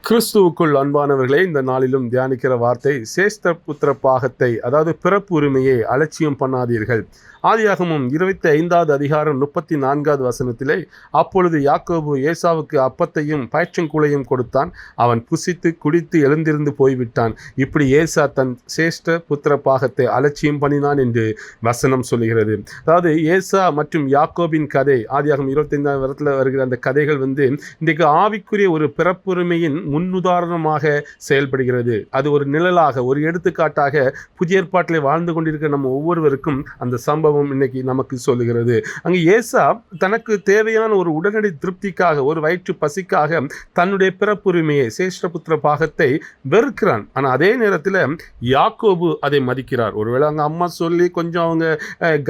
கிறிஸ்துவுக்குள் அன்பானவர்களே, இந்த நாளிலும் தியானிக்கிற வார்த்தை சேஷ்ட புத்திர பாகத்தை, அதாவது பிறப்பு உரிமையை அலட்சியம் பண்ணாதீர்கள். ஆதியாகமம் 25வது அதிகாரம் 34வது வசனத்திலே, அப்பொழுது யாக்கோபு ஏசாவுக்கு அப்பத்தையும் பயற்றங்குலையும் கொடுத்தான். அவன் புசித்து குடித்து எழுந்திருந்து போய்விட்டான். இப்படி ஏசா தன் சேஷ்ட புத்திர பாகத்தை அலட்சியம் பண்ணினான் என்று வசனம் சொல்லுகிறது. அதாவது ஏசா மற்றும் யாக்கோபின் கதை, ஆதியாகமம் 25வது வருடத்தில் வருகிற அந்த கதைகள் இன்றைக்கு ஆவிக்குரிய ஒரு பிறப்புரிமையின் முன்னுதாரணமாக செயல்படுகிறது. அது ஒரு நிழலாக, ஒரு எடுத்துக்காட்டாக புதிய ஏற்பாட்டிலே வாழ்ந்து கொண்டிருக்கிற நம்ம ஒவ்வொருவருக்கும் அந்த சம்பவம் இன்னைக்கு நமக்கு சொல்லுகிறது. அங்கு ஏசா தனக்கு தேவையான ஒரு உடனடி திருப்திக்காக, ஒரு வயிற்று பசிக்காக தன்னுடைய பிறப்புரிமையை, சேஷ்டபுத்திர பாகத்தை வெறுக்கிறான். ஆனால் அதே நேரத்தில் யாக்கோபு அதை மதிக்கிறார். ஒருவேளை அவங்க அம்மா சொல்லி கொஞ்சம் அவங்க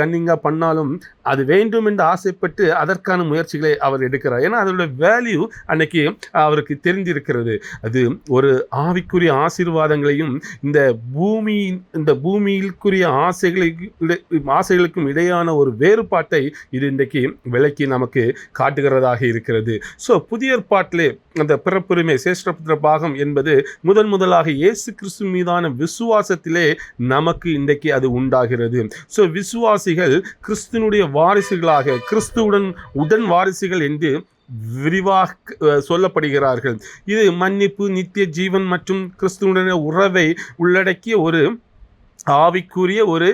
கன்னிங்காக பண்ணாலும் அது வேண்டும் என்று ஆசைப்பட்டு அதற்கான முயற்சிகளை அவர் எடுக்கிறார். ஏன்னா அதோட வேல்யூ அன்னைக்கு அவருக்கு தெரிந்திருக்கிறது. அது ஒரு ஆவிக்குரிய ஆசீர்வாதங்களையும் இந்த பூமியிற்குரிய ஆசைகளுக்கும் இடையான ஒரு வேறுபாட்டை இது இன்றைக்கு விளக்கி நமக்கு காட்டுகிறதாக இருக்கிறது. ஸோ புதிய ஏற்பாட்டிலே அந்த பிறப்புரிமை, சேஷ்டபுத்திர பாகம் என்பது முதலாக இயேசு கிறிஸ்து மீதான விசுவாசத்திலே நமக்கு இன்றைக்கு அது உண்டாகிறது. ஸோ விசுவாசிகள் கிறிஸ்துனுடைய வாரிசுகளாக, கிறிஸ்துவுடன் உடன் வாரிசுகள் என்று விரிவாக சொல்லப்படுகிறார்கள். இது மன்னிப்பு, நித்திய ஜீவன் மற்றும் கிறிஸ்துவுடைய உறவை உள்ளடக்கிய ஒரு ஆவிக்குரிய ஒரு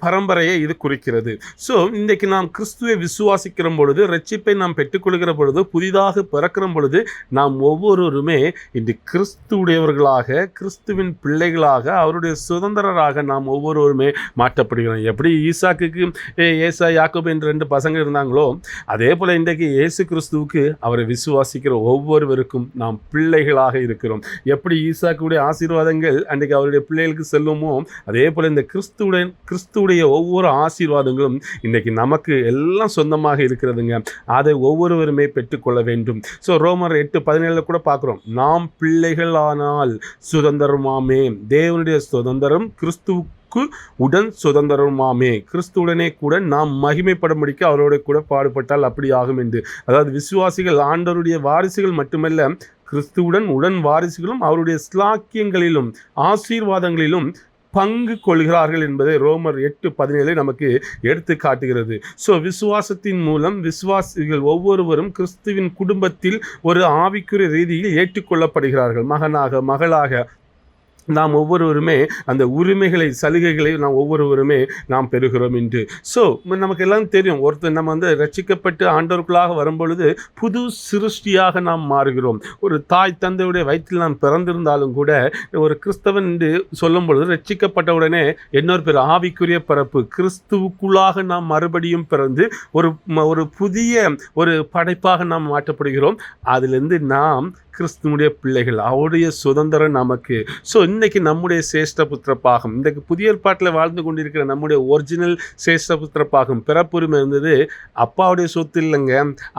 பரம்பரையை இது குறிக்கிறது. ஸோ இன்றைக்கு நாம் கிறிஸ்துவை விசுவாசிக்கிற பொழுது, ரட்சிப்பை நாம் பெற்றுக்கொள்கிற பொழுது, புதிதாக பிறக்கிற பொழுது நாம் ஒவ்வொருவருமே இன்று கிறிஸ்துவுடையவர்களாக, கிறிஸ்துவின் பிள்ளைகளாக, அவருடைய சுதந்திரராக நாம் ஒவ்வொருவருமே மாற்றப்படுகிறோம். எப்படி ஈசாக்குக்கு ஏசா, யாக்கோபு என்ற 2 பசங்க இருந்தாங்களோ, அதே போல் இன்றைக்கு இயேசு கிறிஸ்துவுக்கு அவரை விசுவாசிக்கிற ஒவ்வொருவருக்கும் நாம் பிள்ளைகளாக இருக்கிறோம். எப்படி ஈசாக்குடைய ஆசீர்வாதங்கள் அன்றைக்கு அவருடைய பிள்ளைகளுக்கு செல்லுமோ, அதே போல் இந்த கிறிஸ்துவுடைய ஒவ்வொரு ஆசீர்வாதங்களும் இன்றைக்கி நமக்கு எல்லாம் சொந்தமாக இருக்கிறதுங்க. அதை ஒவ்வொருவருமே பெற்றுக்கொள்ள வேண்டும். ஸோ ரோமர் 8:17 கூட பார்க்குறோம், நாம் பிள்ளைகளானால் சுதந்திரமாமே, தேவனுடைய சுதந்திரம் கிறிஸ்துவுக்கு உடன் சுதந்திரமாமே, கிறிஸ்துவுடனே கூட நாம் மகிமைப்படும்படிக்கு அவரோட கூட பாடுபட்டால் அப்படி ஆகும் என்று. அதாவது விசுவாசிகள் ஆண்டவருடைய வாரிசுகள் மட்டுமல்ல, கிறிஸ்துவுடன் உடன் வாரிசுகளும் அவருடைய ஸ்லாக்கியங்களிலும் ஆசீர்வாதங்களிலும் பங்கு கொள்கிறார்கள் என்பதை ரோமர் 8:17 நமக்கு எடுத்து காட்டுகிறது. ஸோ விசுவாசத்தின் மூலம் விசுவாசிகள் ஒவ்வொருவரும் கிறிஸ்துவின் குடும்பத்தில் ஒரு ஆவிக்குரிய ரீதியில் ஏற்றுக்கொள்ளப்படுகிறார்கள். மகனாக, மகளாக நாம் ஒவ்வொருவருமே அந்த உரிமைகளை, சலுகைகளை நாம் ஒவ்வொருவருமே நாம் பெறுகிறோம் என்று. ஸோ நமக்கு எல்லாம் தெரியும், ஒருத்தர் நம்ம ரட்சிக்கப்பட்டு ஆண்டவருக்குள்ளாக வரும்பொழுது புது சிருஷ்டியாக நாம் மாறுகிறோம். ஒரு தாய் தந்தையுடைய வயிற்றில் நாம் பிறந்திருந்தாலும் கூட, ஒரு கிறிஸ்தவன் என்று சொல்லும் பொழுது ரட்சிக்கப்பட்ட உடனே இன்னொரு பேர் ஆவிக்குரிய பிறப்பு, கிறிஸ்துவுக்குள்ளாக நாம் மறுபடியும் பிறந்து ஒரு புதிய ஒரு படைப்பாக நாம் மாற்றப்படுகிறோம். அதிலிருந்து நாம் கிறிஸ்துவனுடைய பிள்ளைகள், அவருடைய சுதந்திரம் நமக்கு. ஸோ இன்றைக்கி நம்முடைய சேஷ்டபுத்திர பாகம், இன்றைக்கு புதிய ஏற்பாட்டில் வாழ்ந்து கொண்டிருக்கிற நம்முடைய ஒரிஜினல் சேஷ்டபுத்திர பாகம், பிறப்புரிமை இருந்தது அப்பாவுடைய சொத்து இல்லைங்க,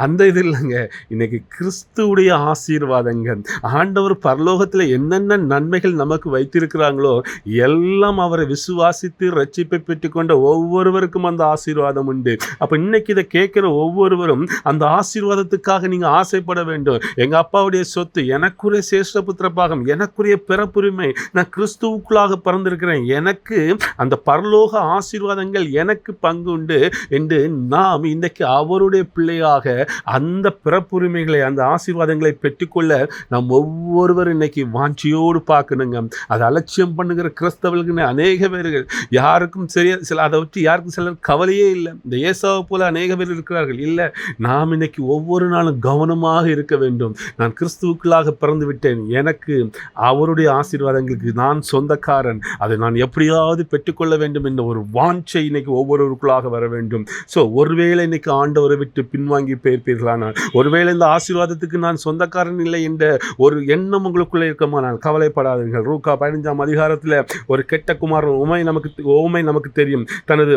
அந்த இது இல்லைங்க. இன்றைக்கி கிறிஸ்துவுடைய ஆசீர்வாதங்கள், ஆண்டவர் பரலோகத்தில் என்னென்ன நன்மைகள் நமக்கு வைத்திருக்கிறாங்களோ எல்லாம் அவரை விசுவாசித்து ரட்சிப்பை பெற்றுக்கொண்ட ஒவ்வொருவருக்கும் அந்த ஆசீர்வாதம் உண்டு. அப்போ இன்னைக்கு இதை கேட்குற ஒவ்வொருவரும் அந்த ஆசீர்வாதத்துக்காக நீங்கள் ஆசைப்பட வேண்டும். எங்கள் அப்பாவுடைய சொத்து, எனக்குரிய சேஷ்டபுத்திர பாகம், எனக்குரிய பிறப்புரிமை, நான் கிறிஸ்துவுக்குள்ளாக பிறந்திருக்கிறேன், எனக்கு அந்த பரலோக ஆசீர்வாதங்கள் எனக்கு பங்கு உண்டு என்று நாம் இன்றைக்கு அவருடைய பிள்ளையாக அந்த பிறப்புரிமைகளை, அந்த ஆசீர்வாதங்களை பெற்றுக்கொள்ள நாம் ஒவ்வொருவரும் இன்னைக்கு வாஞ்சியோடு பார்க்கணுங்க. அதை அலட்சியம் பண்ணுகிற கிறிஸ்தவர்களுக்கு அநேக பேர்கள், யாருக்கும் சரியா அதை வச்சு யாருக்கும் சிலர் கவலையே இல்லை. இந்த ஏசாவை போல அநேக பேர் இருக்கிறார்கள். இல்லை, நாம் இன்னைக்கு ஒவ்வொரு நாளும் கவனமாக இருக்க வேண்டும். நான் கிறிஸ்துவுக்குள்ளாக பிறந்து விட்டேன், எனக்கு அவருடைய ஆசீர்வாதங்களுக்கு நான் சொந்தக்காரன், அதை நான் எப்படியாவது பெற்றுக்கொள்ள வேண்டும் என்ற ஒரு வாஞ்சை இன்னைக்கு ஒவ்வொருவருக்குள்ளாக வர வேண்டும். ஸோ ஒருவேளை இன்னைக்கு ஆண்டவரை விட்டு பின்வாங்கி போயிருப்பீர்களானால், ஒருவேளை இந்த ஆசீர்வாதத்துக்கு நான் சொந்தக்காரன் இல்லை என்ற ஒரு எண்ணம் உங்களுக்குள்ளே இருக்குமானால் கவலைப்படாதீர்கள். லூக்கா 15ஆம் அதிகாரத்தில் ஒரு கெட்ட குமாரன் ஓமை நமக்கு தெரியும். தனது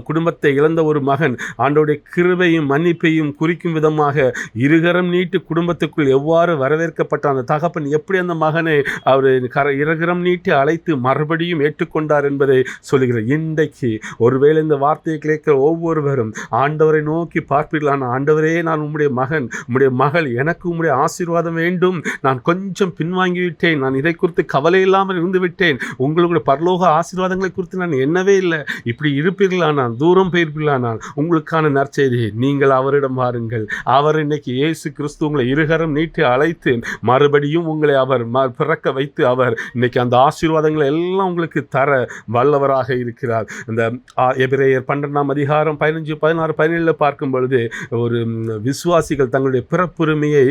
குடும்பத்தை இழந்த ஒரு மகன் ஆண்டவருடைய கிருபையும் மன்னிப்பையும் குறிக்கும் விதமாக இருகரம் நீட்டி குடும்பத்துக்குள் எவ்வாறு வரவேற்கப்பட்ட அந்த தகப்பன் எப்படி அந்த மகனை அவர் இருகரம் நீட்டி அழைத்து மறுபடியும் ஏற்றுக்கொண்டார் என்பதை சொல்லுகிறார். இன்றைக்கு ஒருவேளை இந்த வார்த்தையை கேட்கிற ஒவ்வொருவரும் ஆண்டவரை நோக்கி பார்ப்பீர்களான, ஆண்டவரே, நான் உம்முடைய மகன், உம்முடைய மகள், எனக்கு உம்முடைய ஆசீர்வாதம் வேண்டும், நான் கொஞ்சம் பின்வாங்கிவிட்டேன், நான் இதை குறித்து கவலை இல்லாமல் இருந்து விட்டேன், உங்களுடைய பரலோக ஆசீர்வாதங்களை குறித்து நான் எண்ணவே இல்லை, இப்படி இருப்பீர்களானால், தூரம் போயிருப்பீர்களானால் உங்களுக்கான நற்செய்தி, நீங்கள் அவரிடம் வாருங்கள். அவர் இன்னைக்கு இயேசு கிறிஸ்து உங்களை இருகரம் நீட்டி அழைத்து மறுபடியும் உங்களை அவர் பிறக்க வைத்து அவர் இன்னைக்கு அந்த ஆசீர்வாதங்களை எல்லாம் உங்களுக்கு தர வல்லவராக இருக்கிறார். இந்த எபிரேயர் 12ஆம் அதிகாரம் 15, 16, 17 பார்க்கும் பொழுது ஒரு விசுவாசிகள் தங்களுடைய பிறப்புரிமையை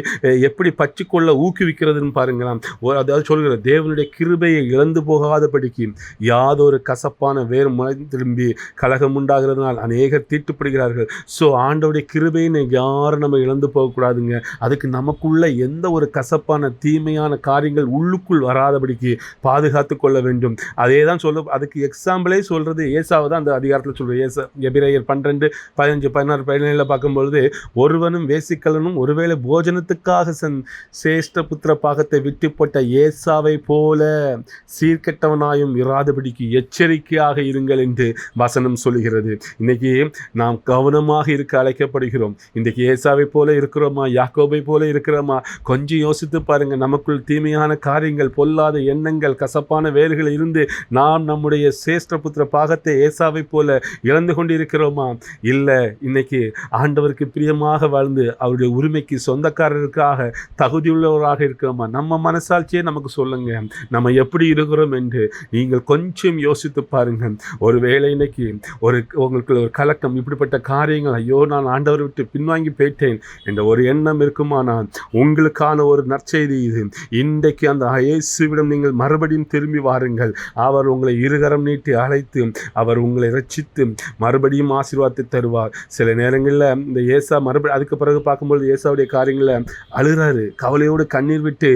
எப்படி பற்றிக்கொள்ள ஊக்குவிக்கிறதுன்னு பாருங்களாம். அதாவது சொல்கிற தேவனுடைய கிருபையை இழந்து போகாதபடிக்கு யாதொரு கசப்பான வேறு முளை திரும்பி கலகம் உண்டாகிறதுனால் அநேகர் தீட்டுப்படுகிறார்கள். ஸோ ஆண்டவருடைய கிருபையை யாரும் நம்ம இழந்து போகக்கூடாதுங்க. அதுக்கு நமக்குள்ள எந்த ஒரு கசப்பான தீமையான காரியங்கள் உள்ளுக்குள் வராதபடிக்கு பாதுகாத்து கொள்ள வேண்டும். அதே தான் அதுக்கு எக்ஸாம்பிளே சொல்றது ஏசாவை தான் அந்த அதிகாரத்தில் சொல்றது. எபிரேயர் 12, 15, 16, 17 பார்க்கும்பொழுது, ஒருவனும் வேசிக்கலனும் ஒருவேளை போஜனத்துக்காக சேஷ்ட புத்திர பாகத்தை விட்டு போட்ட ஏசாவை போல சீர்கெட்டவனாயும் இராதபடிக்கு எச்சரிக்கையாக இருங்கள் என்று வசனம் சொல்கிறது. இன்னைக்கு நாம் கவனமாக இருக்க அழைக்கப்படுகிறோம். இன்றைக்கு ஏசாவை போல இருக்கிறோமா, யாக்கோபை போல இருக்கிறோமா? கொஞ்சம் யோசித்து பாருங்க. நமக்குள் தீமையான காரியங்கள், பொல்லாத எண்ணங்கள், கசப்பான வேர்கள் இருந்து நாம் நம்முடைய சேஷ்ட புத்திர பாகத்தை ஏசாவை போல இழந்து கொண்டு இருக்கிறோமா? இல்லை. இன்னைக்கு ஆண்டவருக்கு பிரியமாக வாழ்ந்து அவருடைய உரிமைக்கு சொந்தக்காரருக்காக தகுதியுள்ளவராக இருக்கிறோமா? நம்ம மனசாட்சியே நமக்கு சொல்லுங்க நம்ம எப்படி இருக்கிறோம் என்று நீங்கள் கொஞ்சம் யோசித்து பாருங்க. ஒருவேளை இன்னைக்கு உங்களுக்கு ஒரு கலக்கம், இப்படிப்பட்ட காரியங்கள், ஐயோ நான் ஆண்டவரை விட்டு பின்வாங்கி போயிட்டேன் என்ற ஒரு எண்ணம் இருக்குமானால் உங்களுக்கான ஒரு நற்செய்தி இது. இன்றைக்கு அந்த இயேசுவிடம் நீங்கள் மறுபடியும் திரும்பி வாருங்கள். அவர் உங்களை இருகரம் நீட்டி அழைத்து அவர் உங்களை ரட்சித்து மறுபடியும் ஆசீர்வாதத்தை தருவார். சில நேரங்களில் இந்த ஏசா அதுக்கு பிறகு பார்க்கும்போது ஏசாவுடைய காரியங்களில் அழுகிறாரு, கவலையோடு கண்ணீர் விட்டு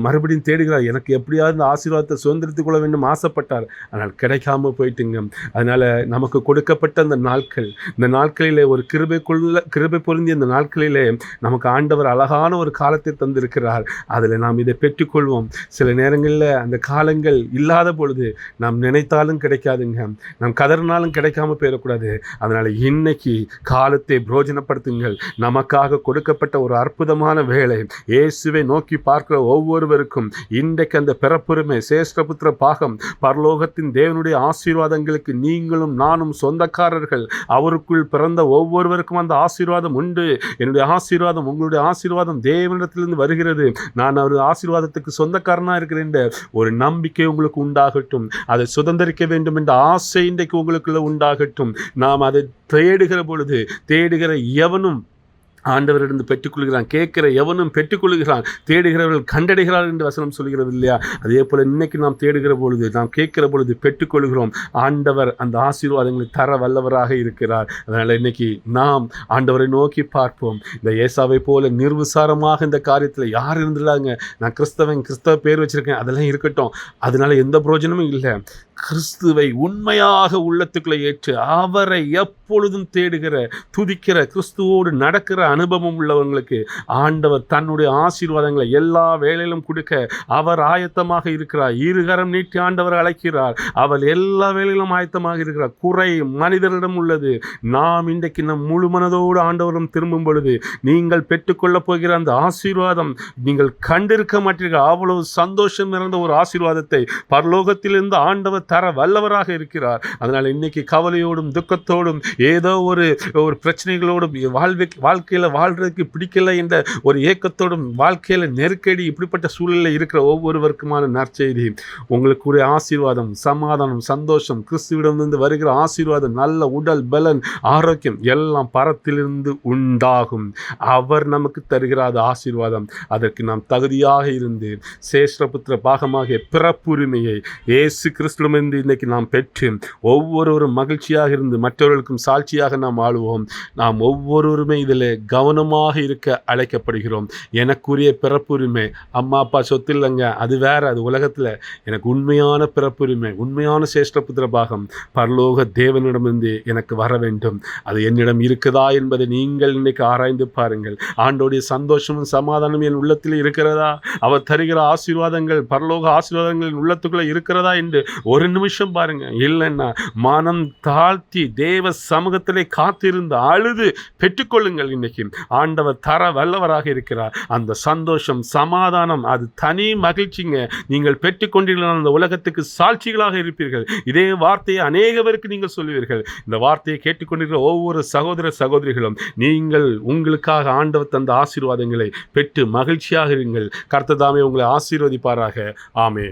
மறுபடியும் தேடுகிறார். எனக்கு எப்படியாவது இந்த ஆசீர்வாதத்தை சுதந்திரத்துக் கொள்ள வேண்டும் ஆசைப்பட்டார். ஆனால் கிடைக்காம போயிட்டுங்க. அதனால் நமக்கு கொடுக்கப்பட்ட அந்த நாட்கள், இந்த நாட்களிலே ஒரு கிருபை பொருந்திய இந்த நாட்களிலே நமக்கு ஆண்டவர் அழகான ஒரு காலத்தை தந்திருக்கிறார். அதில் நாம் இதை பெற்றுக்கொள்வோம். சில நேரங்களில் அந்த காலங்கள் இல்லாத பொழுது நாம் நினைத்தாலும் கிடைக்காதுங்க, நாம் கதறினாலும் கிடைக்காம போயிடக்கூடாது. அதனால் இன்னைக்கு காலத்தை பிரோஜனப்படுத்துங்கள். நமக்காக கொடுக்கப்பட்ட ஒரு அற்புதமான வேலை. இயேசுவை நோக்கி பார்க்கிற ஒவ்வொருவருக்கும் இன்றைக்கு அந்த பிறப்புரிமை, சேஷ்டபுத்திர பாகம், பரலோகத்தின் தேவனுடைய ஆசீர்வாதங்களுக்கு நீங்களும் நானும் சொந்தக்காரர்கள். அவருக்குள் பிறந்த ஒவ்வொருவருக்கும் அந்த ஆசீர்வாதம் உண்டு. என்னுடைய ஆசீர்வாதம், உங்களுடைய ஆசீர்வாதம் தேவனிடத்திலிருந்து வருகிறது. நான் அவர் ஆசீர்வாதத்துக்கு சொந்தக்காரனா இருக்கிறேன் என்ற ஒரு நம்பிக்கை உங்களுக்கு உண்டாகட்டும். அதை சுதந்திரிக்க வேண்டும் என்ற ஆசை இன்றைக்கு உங்களுக்குள்ள உண்டாகட்டும். நாம் அதை தேடுகிற பொழுது தேடுகிற எவனும் ஆண்டவரிடம் பெற்றுக்கொள்கிறான், கேட்கிற எவனும் பெற்றுக்கொள்கிறான், தேடுகிறவர்கள் கண்டடைகிறார் என்று வசனம் சொல்கிறது இல்லையா? அதே போல் இன்னைக்கு நாம் தேடுகிற பொழுது, நாம் கேட்கிற பொழுது பெற்றுக்கொள்கிறோம். ஆண்டவர் அந்த ஆசீர்வாதங்களை தர வல்லவராக இருக்கிறார். அதனால் இன்னைக்கு நாம் ஆண்டவரை நோக்கி பார்ப்போம். இந்த ஏசாவை போல நிர்விசாரமாக இந்த காரியத்தில் யார் இருந்துடாங்க, நான் கிறிஸ்தவ பேர் வச்சிருக்கேன், அதெல்லாம் இருக்கட்டும், அதனால எந்த பிரயோஜனமும் இல்லை. கிறிஸ்துவை உண்மையாக உள்ளத்துக்குள்ளே ஏற்று அவரை எப்பொழுதும் தேடுகிற, துதிக்கிற, கிறிஸ்துவோடு நடக்கிற அனுபவம் உள்ளவங்களுக்கு ஆண்டவர் தன்னுடைய ஆசீர்வாதங்களை எல்லா வேளையிலும் கொடுக்க அவர் ஆயத்தமாக இருக்கிறார். இருகரம் நீட்டி ஆண்டவர் அழைக்கிறார். அவர் எல்லா வேளையிலும் ஆயத்தமாக இருக்கிறார். குறை மனிதரிடம் உள்ளது. நாம் இன்றைக்கு நம் முழு மனதோடு ஆண்டவரிடம் திரும்பும் பொழுது நீங்கள் பெற்றுக்கொள்ளப் போகிற அந்த ஆசீர்வாதம் நீங்கள் கண்டிருக்க மாட்டீர்கள். அவ்வளவு சந்தோஷம் நிறைந்த ஒரு ஆசீர்வாதத்தை பரலோகத்திலிருந்து ஆண்டவர் தர வல்லவராக இருக்கிறார். அதனால் இன்னைக்கு கவலையோடும் துக்கத்தோடும் ஏதோ ஒரு பிரச்சனைகளோடும் வாழ்க்கையில் வாழ்றதுக்கு பிடிக்கல என்ற ஒரு ஏக்கத்தோடும் வாழ்க்கையில் நெருக்கடி, இப்படிப்பட்ட சூழலில் இருக்கிற ஒவ்வொருவருக்குமான நற்செய்தி, உங்களுக்கு ஒரு ஆசீர்வாதம், சமாதானம், சந்தோஷம், கிறிஸ்துவிடமிருந்து வருகிற ஆசீர்வாதம், நல்ல உடல் பலன், ஆரோக்கியம் எல்லாம் பரத்திலிருந்து உண்டாகும். அவர் நமக்கு தருகிறாத ஆசீர்வாதம். அதற்கு நாம் தகுதியாக இருந்து சேஷ்டபுத்திர பாகமாகிய பிறப்புரிமையை இயேசு கிறிஸ்துவிடமிருந்து இன்னைக்கு நாம் பெற்று ஒவ்வொருவரும் மகிழ்ச்சியாக இருந்து மற்றவர்களுக்கும் சாட்சியாக நாம் வாழுவோம். நாம் ஒவ்வொருவருமே இதில் கவனமாக இருக்க அழைக்கப்படுகிறோம். எனக்குரிய பிறப்புரிமை அம்மா அப்பா சொத்து இல்லைங்க, அது வேற, அது உலகத்தில். எனக்கு உண்மையான பிறப்புரிமை, உண்மையான சேஷ்டபுத்திர பாகம் பரலோக தேவனிடமிருந்து எனக்கு வர வேண்டும். அது என்னிடம் இருக்குதா என்பதை நீங்கள் இன்னைக்கு ஆராய்ந்து பாருங்கள். ஆண்டோடைய சந்தோஷமும் சமாதானம் என் உள்ளத்தில் இருக்கிறதா? அவர் தருகிற ஆசீர்வாதங்கள், பரலோக ஆசீர்வாதங்கள் என் உள்ளத்துக்குள்ள இருக்கிறதா என்று ஒரு நிமிஷம் பாருங்க. இல்லைன்னா மனம் தாழ்த்தி தேவ சமூகத்திலே காத்திருந்து அழுது பெற்றுக்கொள்ளுங்கள். இன்னைக்கு ஆண்டவர் தர வல்லவராக இருக்கிறார். அந்த சந்தோஷம் சமாதானம் அது தனி மகிழ்ச்சிங்க. நீங்கள் பெற்றுக்கொண்டீர்கள், அந்த உலகத்துக்கு சாட்சிகளாக இருப்பீர்கள். இதே வார்த்தையை அநேக பேருக்கு நீங்கள் சொல்லுவீர்கள். இந்த வார்த்தையை கேட்டுக்கொண்டிருக்கிற ஒவ்வொரு சகோதர சகோதரிகளும் நீங்கள் உங்களுக்காக ஆண்டவர் தந்த ஆசீர்வாதங்களை பெற்று மகிழ்ச்சியாக இருங்கள். கர்த்தர் தாமே உங்களை ஆசீர்வதிப்பாராக. ஆமென்.